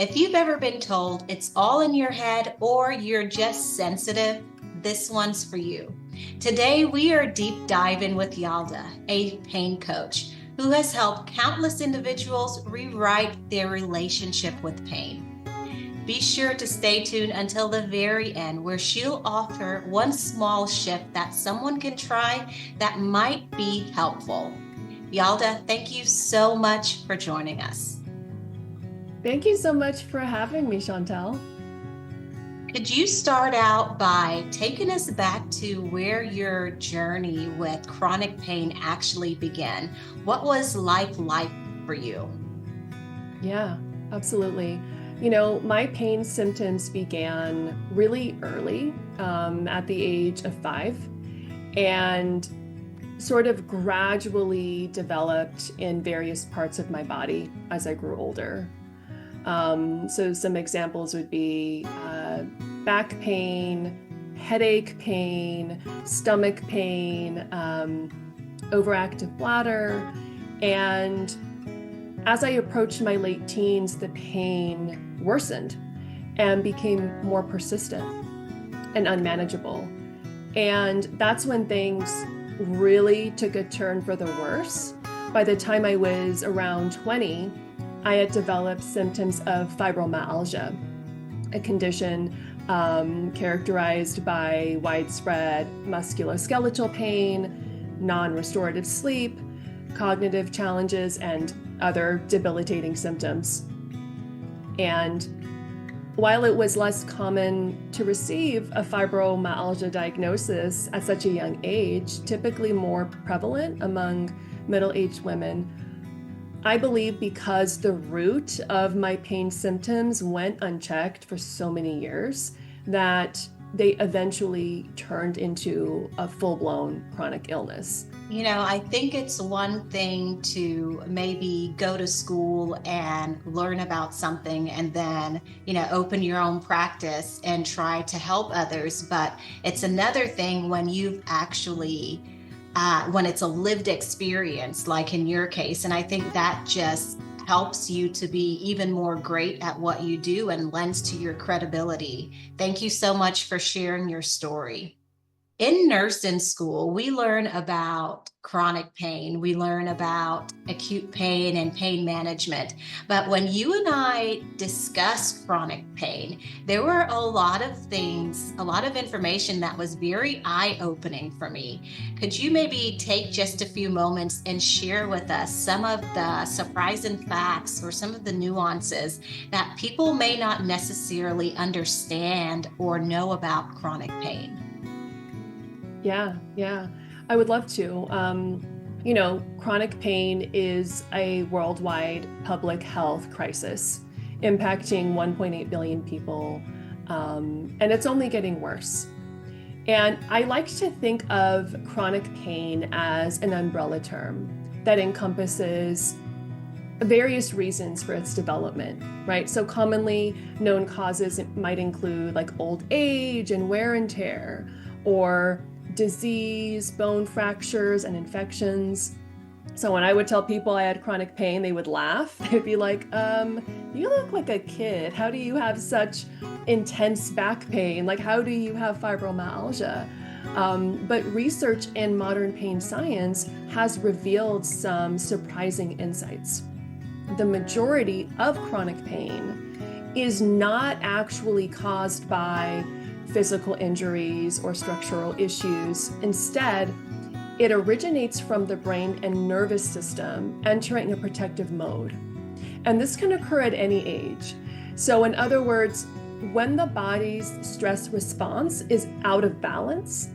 If you've ever been told it's all in your head or you're just sensitive, this one's for you. Today, we are deep diving with Yalda, a pain coach who has helped countless individuals rewrite their relationship with pain. Be sure to stay tuned until the very end, where she'll offer one small shift that someone can try that might be helpful. Yalda, thank you so much for joining us. Thank you so much for having me, Chantel. Could you start out by taking us back to where your journey with chronic pain actually began? What was life like for you? Yeah, absolutely. My pain symptoms began really early, at the age of 5, and sort of gradually developed in various parts of my body as I grew older. So some examples would be back pain, headache pain, stomach pain, overactive bladder. And as I approached my late teens, the pain worsened and became more persistent and unmanageable. And that's when things really took a turn for the worse. By the time I was around 20, I had developed symptoms of fibromyalgia, a condition characterized by widespread musculoskeletal pain, non-restorative sleep, cognitive challenges, and other debilitating symptoms. And while it was less common to receive a fibromyalgia diagnosis at such a young age, typically more prevalent among middle-aged women, I believe because the root of my pain symptoms went unchecked for so many years that they eventually turned into a full-blown chronic illness. I think it's one thing to maybe go to school and learn about something and then, open your own practice and try to help others. But it's another thing when you've actually when it's a lived experience, like in your case. And I think that just helps you to be even more great at what you do and lends to your credibility. Thank you so much for sharing your story. In nursing school, we learn about chronic pain. We learn about acute pain and pain management. But when you and I discussed chronic pain, there were a lot of things, a lot of information that was very eye-opening for me. Could you maybe take just a few moments and share with us some of the surprising facts or some of the nuances that people may not necessarily understand or know about chronic pain? Yeah, I would love to. Chronic pain is a worldwide public health crisis impacting 1.8 billion people, and it's only getting worse. And I like to think of chronic pain as an umbrella term that encompasses various reasons for its development, right? So commonly known causes might include like old age and wear and tear, or disease, bone fractures, and infections. So when I would tell people I had chronic pain, they would laugh. They'd be like, you look like a kid. How do you have such intense back pain? Like, how do you have fibromyalgia? But research in modern pain science has revealed some surprising insights. The majority of chronic pain is not actually caused by physical injuries or structural issues. Instead, it originates from the brain and nervous system entering a protective mode. And this can occur at any age. So in other words, when the body's stress response is out of balance,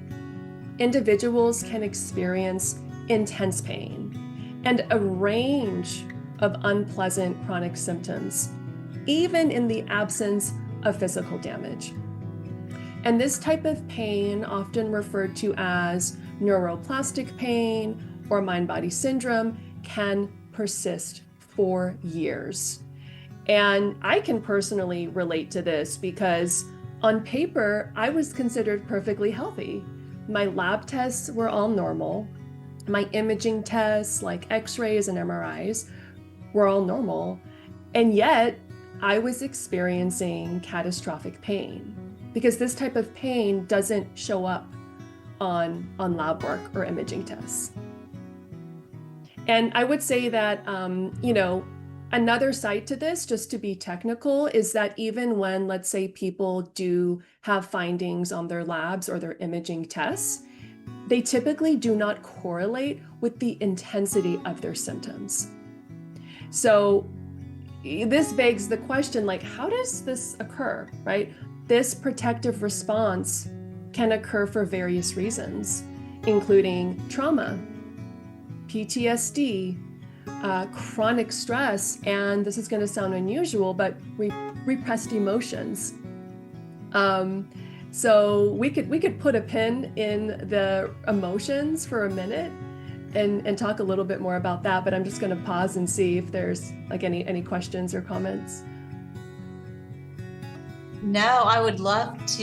individuals can experience intense pain and a range of unpleasant chronic symptoms, even in the absence of physical damage. And this type of pain, often referred to as neuroplastic pain or mind-body syndrome, can persist for years. And I can personally relate to this because on paper, I was considered perfectly healthy. My lab tests were all normal. My imaging tests like x-rays and MRIs were all normal. And yet I was experiencing catastrophic pain, because this type of pain doesn't show up on lab work or imaging tests. And I would say that, another side to this, just to be technical, is that even when, let's say, people do have findings on their labs or their imaging tests, they typically do not correlate with the intensity of their symptoms. So this begs the question, like, how does this occur, right? This protective response can occur for various reasons, including trauma, PTSD, chronic stress, and this is going to sound unusual, but repressed emotions. So we could put a pin in the emotions for a minute and talk a little bit more about that, but I'm just going to pause and see if there's like any questions or comments. No, I would love for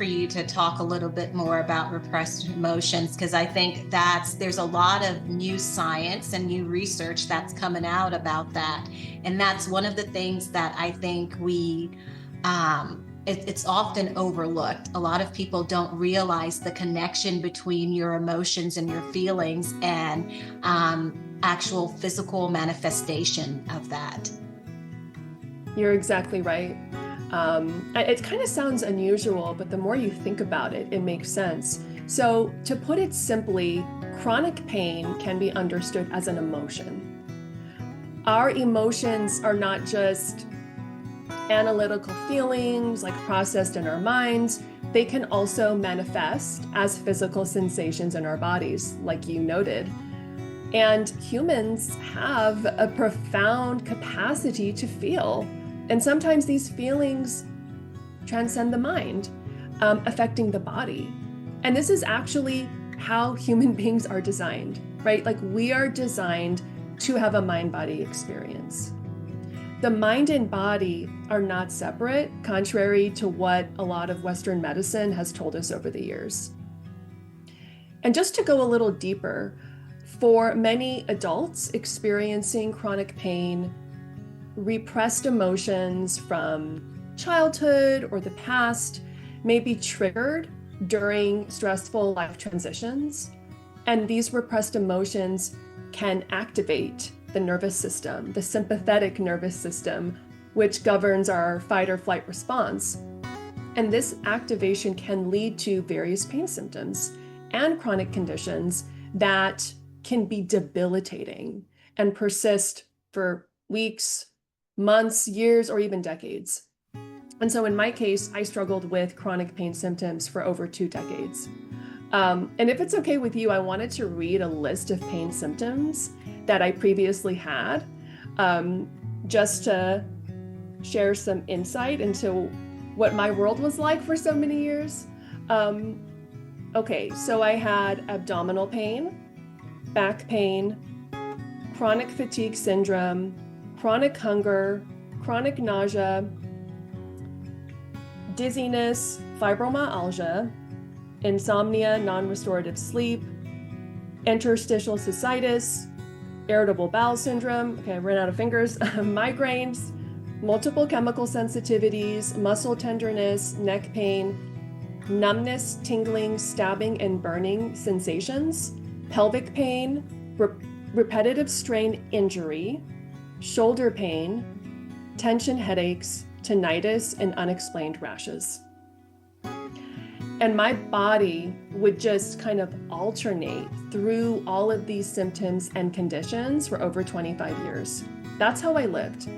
you to talk a little bit more about repressed emotions, because I think there's a lot of new science and new research that's coming out about that. And that's one of the things that I think it's often overlooked. A lot of people don't realize the connection between your emotions and your feelings and actual physical manifestation of that. You're exactly right. It kind of sounds unusual, but the more you think about it, it makes sense. So to put it simply, chronic pain can be understood as an emotion. Our emotions are not just analytical feelings like processed in our minds. They can also manifest as physical sensations in our bodies, like you noted. And humans have a profound capacity to feel. And sometimes these feelings transcend the mind, affecting the body. And this is actually how human beings are designed, right? Like, we are designed to have a mind-body experience. The mind and body are not separate, contrary to what a lot of Western medicine has told us over the years. And just to go a little deeper, for many adults experiencing chronic pain, repressed emotions from childhood or the past may be triggered during stressful life transitions. And these repressed emotions can activate the nervous system, the sympathetic nervous system, which governs our fight or flight response. And this activation can lead to various pain symptoms and chronic conditions that can be debilitating and persist for weeks, months, years, or even decades. And so in my case, I struggled with chronic pain symptoms for over 2 decades. And if it's okay with you, I wanted to read a list of pain symptoms that I previously had, just to share some insight into what my world was like for so many years. Okay, so I had abdominal pain, back pain, chronic fatigue syndrome, chronic hunger, chronic nausea, dizziness, fibromyalgia, insomnia, non-restorative sleep, interstitial cystitis, irritable bowel syndrome, okay, I ran out of fingers, migraines, multiple chemical sensitivities, muscle tenderness, neck pain, numbness, tingling, stabbing, and burning sensations, pelvic pain, repetitive strain injury, shoulder pain, tension headaches, tinnitus, and unexplained rashes. And my body would just kind of alternate through all of these symptoms and conditions for over 25 years. That's how I lived.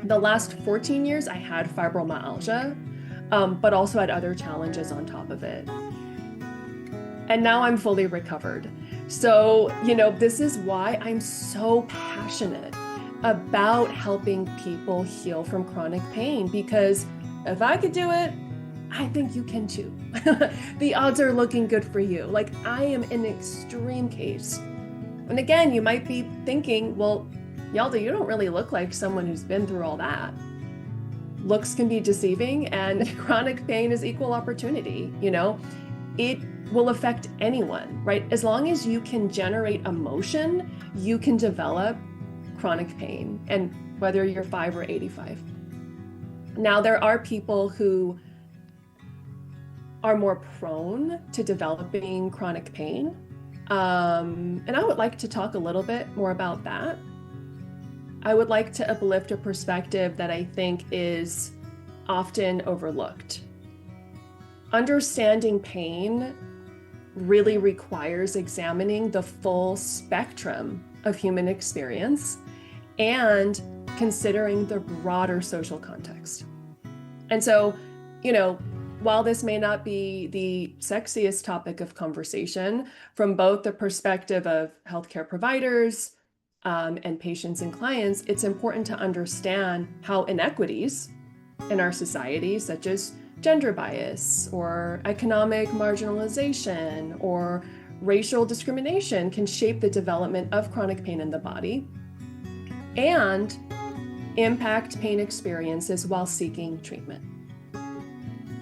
The last 14 years, I had fibromyalgia, but also had other challenges on top of it. And now I'm fully recovered. So, this is why I'm so passionate about helping people heal from chronic pain, because if I could do it, I think you can too. The odds are looking good for you. Like, I am an extreme case. And again, you might be thinking, well, Yalda, you don't really look like someone who's been through all that. Looks can be deceiving, and chronic pain is equal opportunity. It will affect anyone, right? As long as you can generate emotion, you can develop chronic pain. And whether you're 5 or 85. Now, there are people who are more prone to developing chronic pain. And I would like to talk a little bit more about that. I would like to uplift a perspective that I think is often overlooked. Understanding pain really requires examining the full spectrum of human experience and considering the broader social context. And so, while this may not be the sexiest topic of conversation from both the perspective of healthcare providers and patients and clients, it's important to understand how inequities in our society, such as gender bias or economic marginalization or racial discrimination, can shape the development of chronic pain in the body and impact pain experiences while seeking treatment.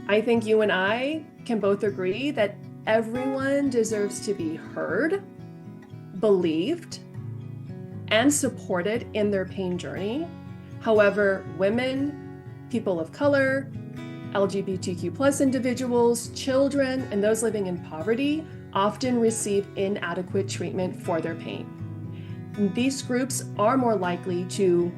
I think you and I can both agree that everyone deserves to be heard, believed, and supported in their pain journey. However, women, people of color, LGBTQ+ individuals, children, and those living in poverty often receive inadequate treatment for their pain. These groups are more likely to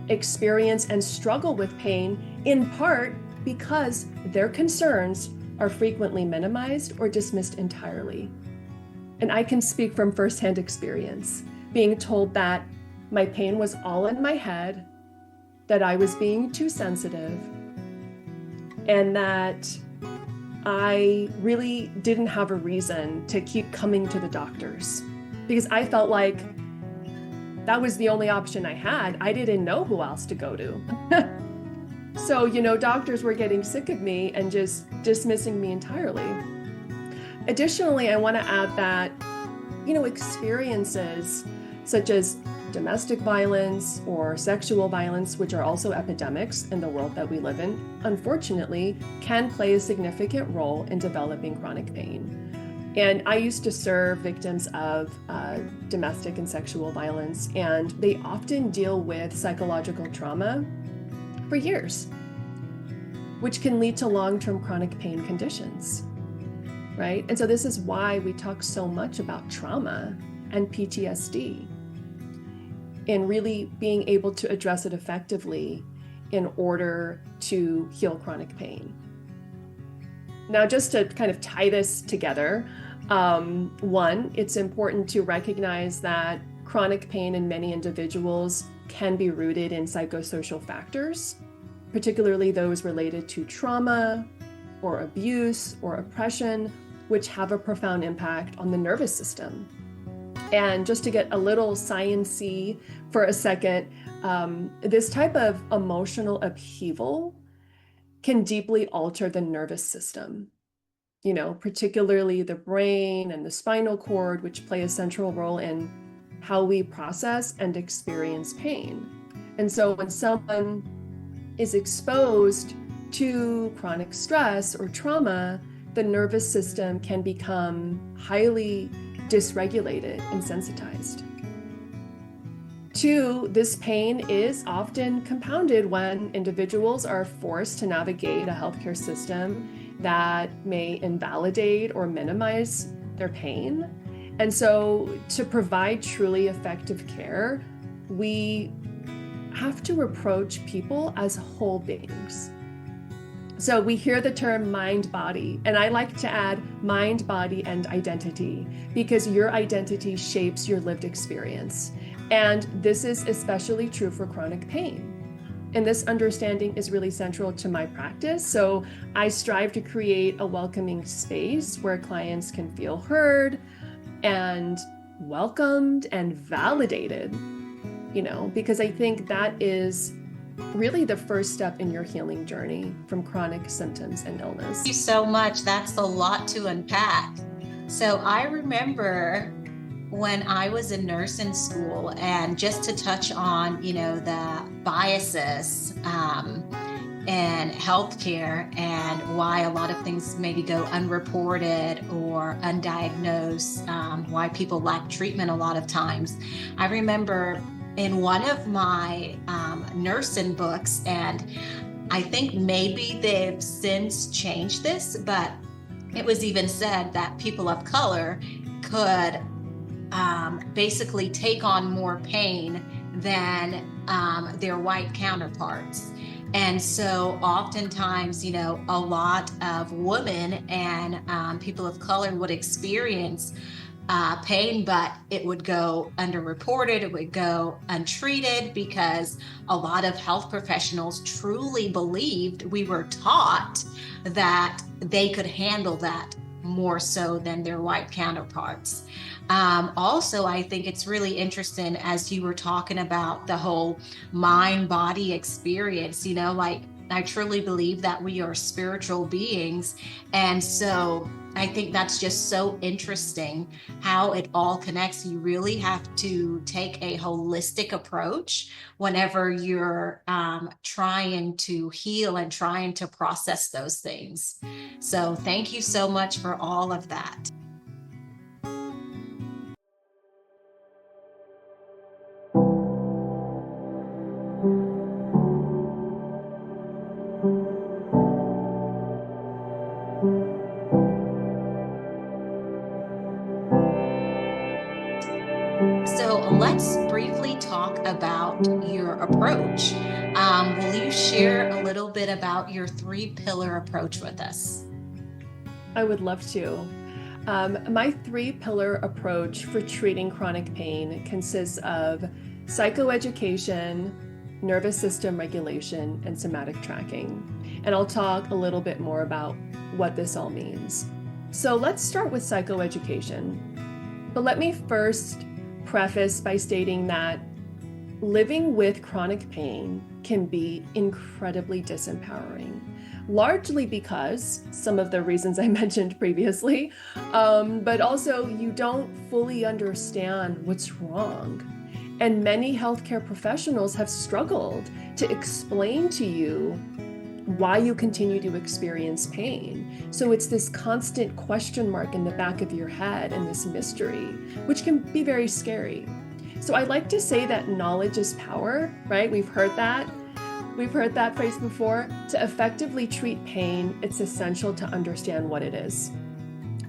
experience and struggle with pain, in part because their concerns are frequently minimized or dismissed entirely. And I can speak from firsthand experience, being told that my pain was all in my head, that I was being too sensitive, and that I really didn't have a reason to keep coming to the doctors because I felt like that was the only option I had. I didn't know who else to go to. So, doctors were getting sick of me and just dismissing me entirely. Additionally, I want to add that, experiences such as domestic violence or sexual violence, which are also epidemics in the world that we live in, unfortunately, can play a significant role in developing chronic pain. And I used to serve victims of domestic and sexual violence, and they often deal with psychological trauma for years, which can lead to long-term chronic pain conditions, right? And so this is why we talk so much about trauma and PTSD and really being able to address it effectively in order to heal chronic pain. Now, just to kind of tie this together, one, it's important to recognize that chronic pain in many individuals can be rooted in psychosocial factors, particularly those related to trauma or abuse or oppression, which have a profound impact on the nervous system. And just to get a little science-y for a second, this type of emotional upheaval can deeply alter the nervous system, particularly the brain and the spinal cord, which play a central role in how we process and experience pain. And so when someone is exposed to chronic stress or trauma, the nervous system can become highly dysregulated and sensitized. Two, this pain is often compounded when individuals are forced to navigate a healthcare system that may invalidate or minimize their pain. And so to provide truly effective care, we have to approach people as whole beings. So we hear the term mind body, and I like to add mind, body, and identity, because your identity shapes your lived experience. And this is especially true for chronic pain. And this understanding is really central to my practice. So I strive to create a welcoming space where clients can feel heard and welcomed and validated, because I think that is really the first step in your healing journey from chronic symptoms and illness. Thank you so much. That's a lot to unpack. So I remember when I was a nurse in school, and just to touch on, the biases in healthcare and why a lot of things maybe go unreported or undiagnosed, why people lack treatment a lot of times. I remember in one of my nursing books, and I think maybe they've since changed this, but it was even said that people of color could basically take on more pain than their white counterparts. And so oftentimes, a lot of women and people of color would experience pain, but it would go underreported, it would go untreated, because a lot of health professionals truly believed, we were taught that they could handle that more so than their white counterparts. Also, I think it's really interesting, as you were talking about the whole mind-body experience, like I truly believe that we are spiritual beings. And so I think that's just so interesting how it all connects. You really have to take a holistic approach whenever you're trying to heal and trying to process those things. So thank you so much for all of that. So let's briefly talk about your approach. Will you share a little bit about your 3-pillar approach with us? I would love to. My 3-pillar approach for treating chronic pain consists of psychoeducation, nervous system regulation, and somatic tracking. And I'll talk a little bit more about what this all means. So let's start with psychoeducation. But let me first preface by stating that living with chronic pain can be incredibly disempowering, largely because some of the reasons I mentioned previously, but also you don't fully understand what's wrong. And many healthcare professionals have struggled to explain to you why you continue to experience pain. So it's this constant question mark in the back of your head and this mystery, which can be very scary. So I like to say that knowledge is power, right? We've heard that phrase before. To effectively treat pain, it's essential to understand what it is.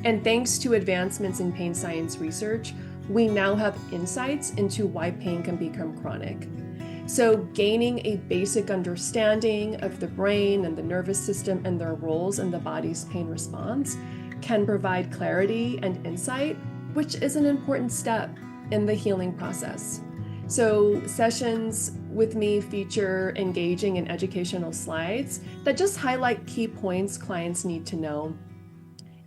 And thanks to advancements in pain science research, we now have insights into why pain can become chronic. So gaining a basic understanding of the brain and the nervous system and their roles in the body's pain response can provide clarity and insight, which is an important step in the healing process. So sessions with me feature engaging and educational slides that just highlight key points clients need to know.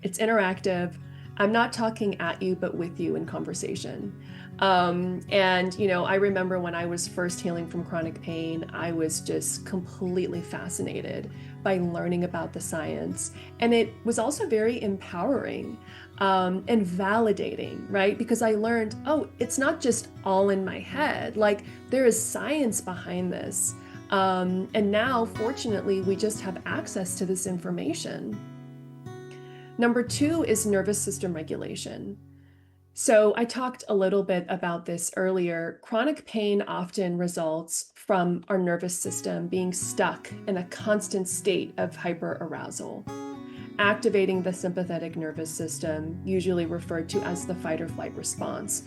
It's interactive. I'm not talking at you, but with you in conversation. I remember when I was first healing from chronic pain, I was just completely fascinated by learning about the science. And it was also very empowering and validating, right? Because I learned, it's not just all in my head. Like, there is science behind this. And now, fortunately, we just have access to this information. Number 2 is nervous system regulation. So I talked a little bit about this earlier. Chronic pain often results from our nervous system being stuck in a constant state of hyperarousal, activating the sympathetic nervous system, usually referred to as the fight or flight response.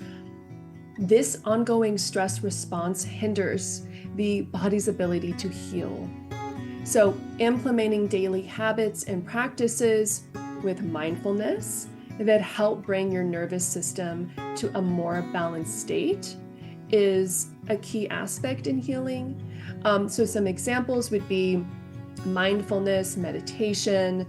This ongoing stress response hinders the body's ability to heal. So implementing daily habits and practices with mindfulness that help bring your nervous system to a more balanced state is a key aspect in healing. So some examples would be mindfulness, meditation,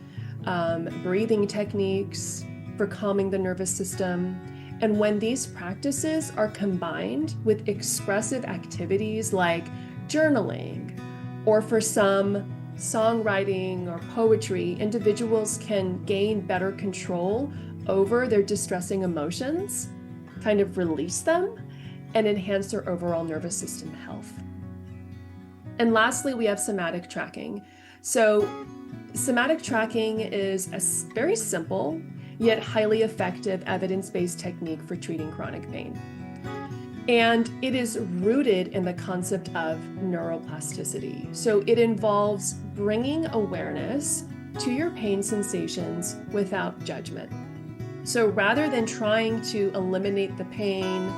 breathing techniques for calming the nervous system. And when these practices are combined with expressive activities like journaling, or for some, songwriting or poetry, individuals can gain better control over their distressing emotions, kind of release them, and enhance their overall nervous system health. And lastly, we have somatic tracking. So somatic tracking is a very simple yet highly effective evidence-based technique for treating chronic pain. And it is rooted in the concept of neuroplasticity. So it involves bringing awareness to your pain sensations without judgment. So rather than trying to eliminate the pain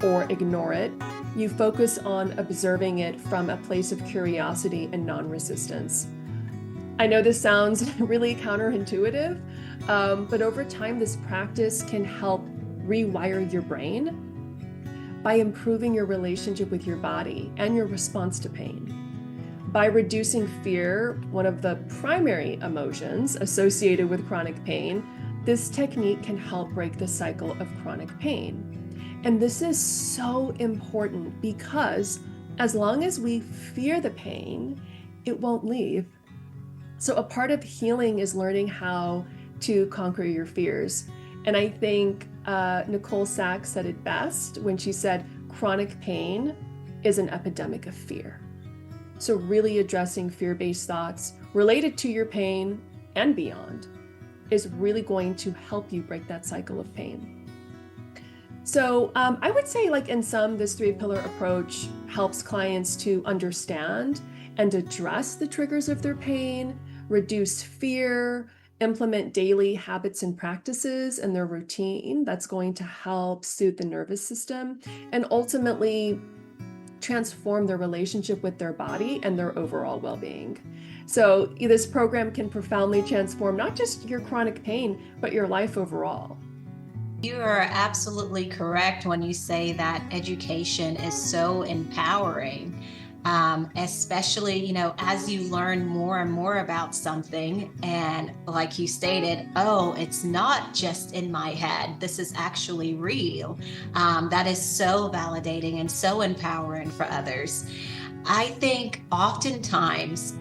or ignore it, you focus on observing it from a place of curiosity and non-resistance. I know this sounds really counterintuitive, but over time, this practice can help rewire your brain by improving your relationship with your body and your response to pain. By reducing fear, one of the primary emotions associated with chronic pain, this technique can help break the cycle of chronic pain. And this is so important because as long as we fear the pain, it won't leave. So a part of healing is learning how to conquer your fears. And I think Nicole Sachs said it best when she said, chronic pain is an epidemic of fear. So really addressing fear-based thoughts related to your pain and beyond is really going to help you break that cycle of pain. So I would say, like in sum, this 3-pillar approach helps clients to understand and address the triggers of their pain, reduce fear, implement daily habits and practices in their routine that's going to help soothe the nervous system, and ultimately transform their relationship with their body and their overall well-being. So this program can profoundly transform not just your chronic pain, but your life overall. You are absolutely correct when you say that education is so empowering. Especially, as you learn more and more about something, and like you stated, oh, it's not just in my head, this is actually real. That is so validating and so empowering for others. I think oftentimes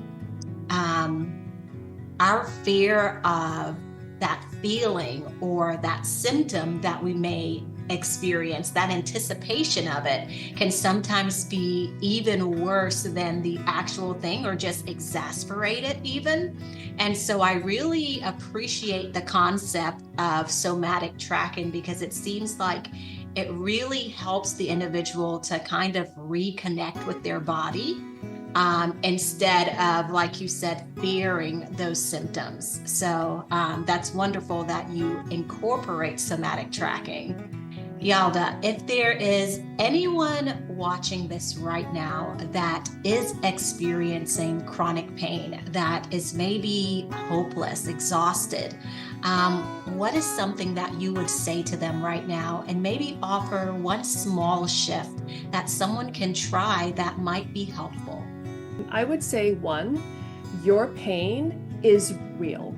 our fear of that feeling or that symptom that we may experience, that anticipation of it, can sometimes be even worse than the actual thing, or just exasperate it even. And so I really appreciate the concept of somatic tracking, because it seems like it really helps the individual to kind of reconnect with their body, instead of, like you said, fearing those symptoms. So that's wonderful that you incorporate somatic tracking. Yalda, if there is anyone watching this right now that is experiencing chronic pain, that is maybe hopeless, exhausted, what is something that you would say to them right now, and maybe offer one small shift that someone can try that might be helpful? I would say, 1, your pain is real.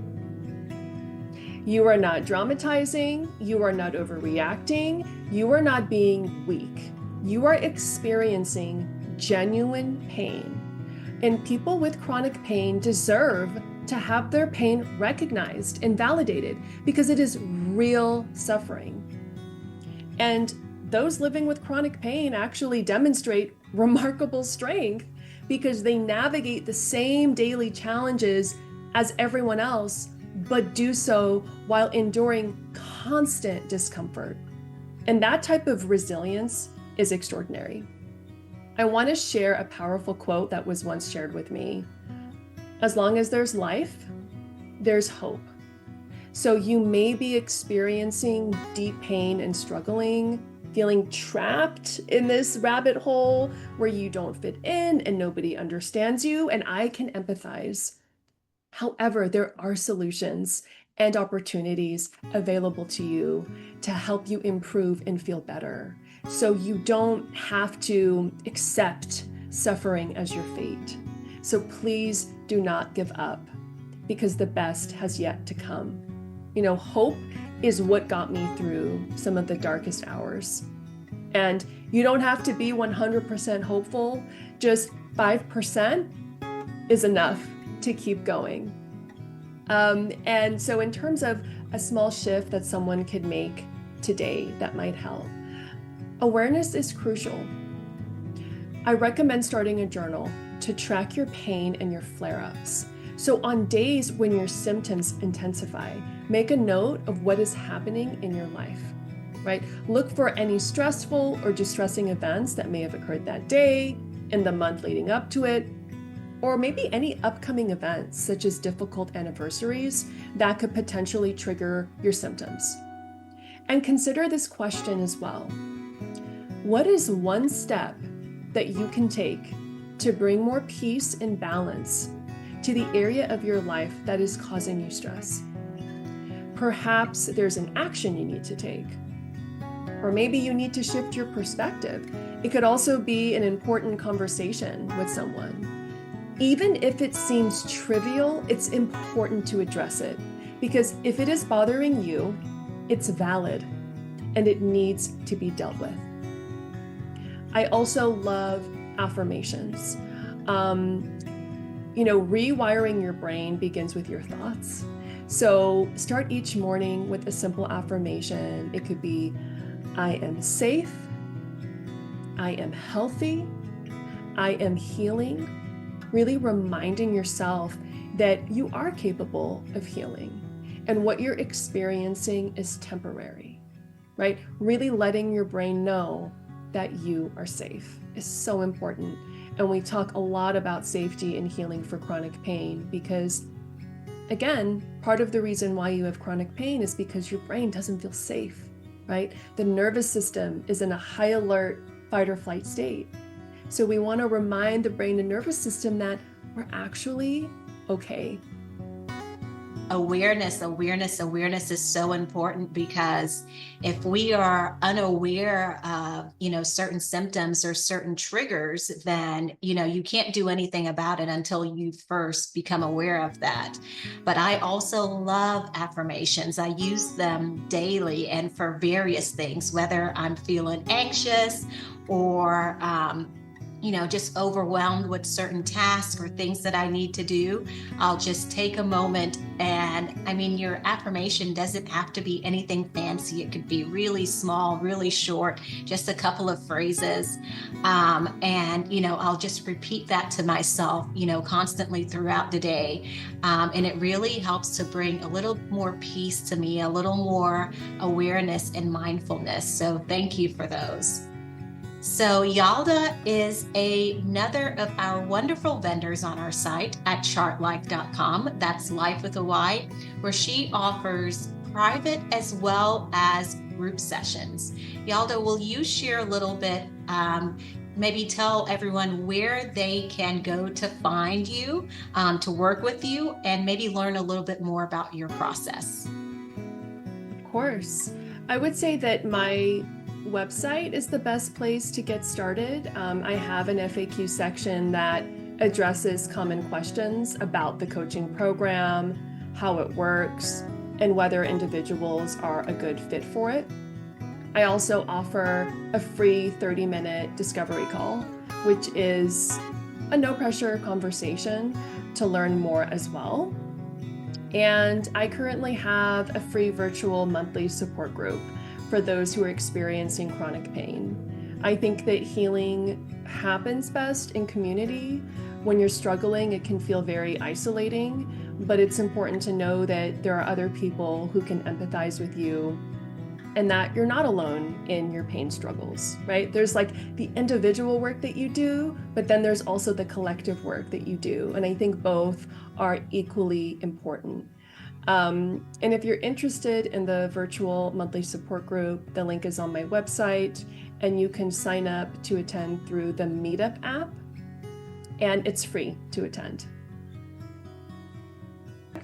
You are not dramatizing, you are not overreacting, you are not being weak. You are experiencing genuine pain. And people with chronic pain deserve to have their pain recognized and validated, because it is real suffering. And those living with chronic pain actually demonstrate remarkable strength, because they navigate the same daily challenges as everyone else, but do so while enduring constant discomfort. And that type of resilience is extraordinary. I want to share a powerful quote that was once shared with me. As long as there's life, there's hope. So you may be experiencing deep pain and struggling, feeling trapped in this rabbit hole where you don't fit in and nobody understands you, and I can empathize. However, there are solutions and opportunities available to you to help you improve and feel better. So you don't have to accept suffering as your fate. So please do not give up, because the best has yet to come. Hope is what got me through some of the darkest hours. And you don't have to be 100% hopeful. Just 5% is enough to keep going. And so in terms of a small shift that someone could make today that might help, awareness is crucial. I recommend starting a journal to track your pain and your flare-ups. So on days when your symptoms intensify, make a note of what is happening in your life. right? Look for any stressful or distressing events that may have occurred that day, in the month leading up to it, or maybe any upcoming events, such as difficult anniversaries, that could potentially trigger your symptoms. And consider this question as well. What is one step that you can take to bring more peace and balance to the area of your life that is causing you stress? Perhaps there's an action you need to take, or maybe you need to shift your perspective. It could also be an important conversation with someone. Even if it seems trivial, it's important to address it, because if it is bothering you, it's valid and it needs to be dealt with. I also love affirmations. Rewiring your brain begins with your thoughts. So start each morning with a simple affirmation. It could be, I am safe, I am healthy, I am healing. Really reminding yourself that you are capable of healing and what you're experiencing is temporary, right? Really letting your brain know that you are safe is so important. And we talk a lot about safety and healing for chronic pain because, again, part of the reason why you have chronic pain is because your brain doesn't feel safe, right? The nervous system is in a high alert fight or flight state. So we want to remind the brain and nervous system that we're actually okay. Awareness is so important, because if we are unaware of, certain symptoms or certain triggers, then, you can't do anything about it until you first become aware of that. But I also love affirmations. I use them daily and for various things, whether I'm feeling anxious or, just overwhelmed with certain tasks or things that I need to do. I'll just take a moment, and your affirmation doesn't have to be anything fancy. It could be really small, really short, just a couple of phrases. I'll just repeat that to myself, constantly throughout the day. And it really helps to bring a little more peace to me, a little more awareness and mindfulness. So thank you for those. So Yalda is another of our wonderful vendors on our site at chartlife.com. That's Life with a Y, where she offers private as well as group sessions. Yalda, will you share a little bit, maybe tell everyone where they can go to find you, to work with you, and maybe learn a little bit more about your process? Of course. I would say that my website is the best place to get started. I have an FAQ section that addresses common questions about the coaching program, how it works, and whether individuals are a good fit for it. I also offer a free 30-minute discovery call, which is a no-pressure conversation to learn more as well. And I currently have a free virtual monthly support group for those who are experiencing chronic pain. I think that healing happens best in community. When you're struggling, it can feel very isolating, but it's important to know that there are other people who can empathize with you and that you're not alone in your pain struggles, right? There's like the individual work that you do, but then there's also the collective work that you do. And I think both are equally important. And if you're interested in the virtual monthly support group, the link is on my website, and you can sign up to attend through the Meetup app, and it's free to attend.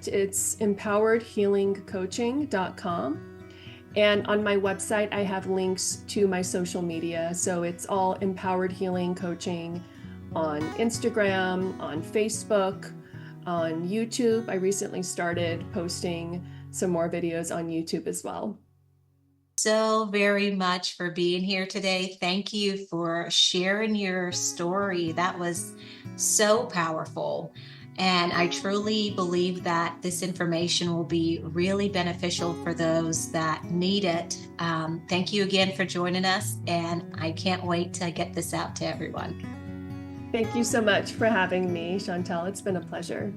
It's empoweredhealingcoaching.com. And on my website, I have links to my social media. So it's all Empowered Healing Coaching on Instagram, on Facebook, on YouTube. I recently started posting some more videos on YouTube as well. So very much for being here today. Thank you for sharing your story. That was so powerful. And I truly believe that this information will be really beneficial for those that need it. Thank you again for joining us, and I can't wait to get this out to everyone. Thank you so much for having me, Chantel. It's been a pleasure.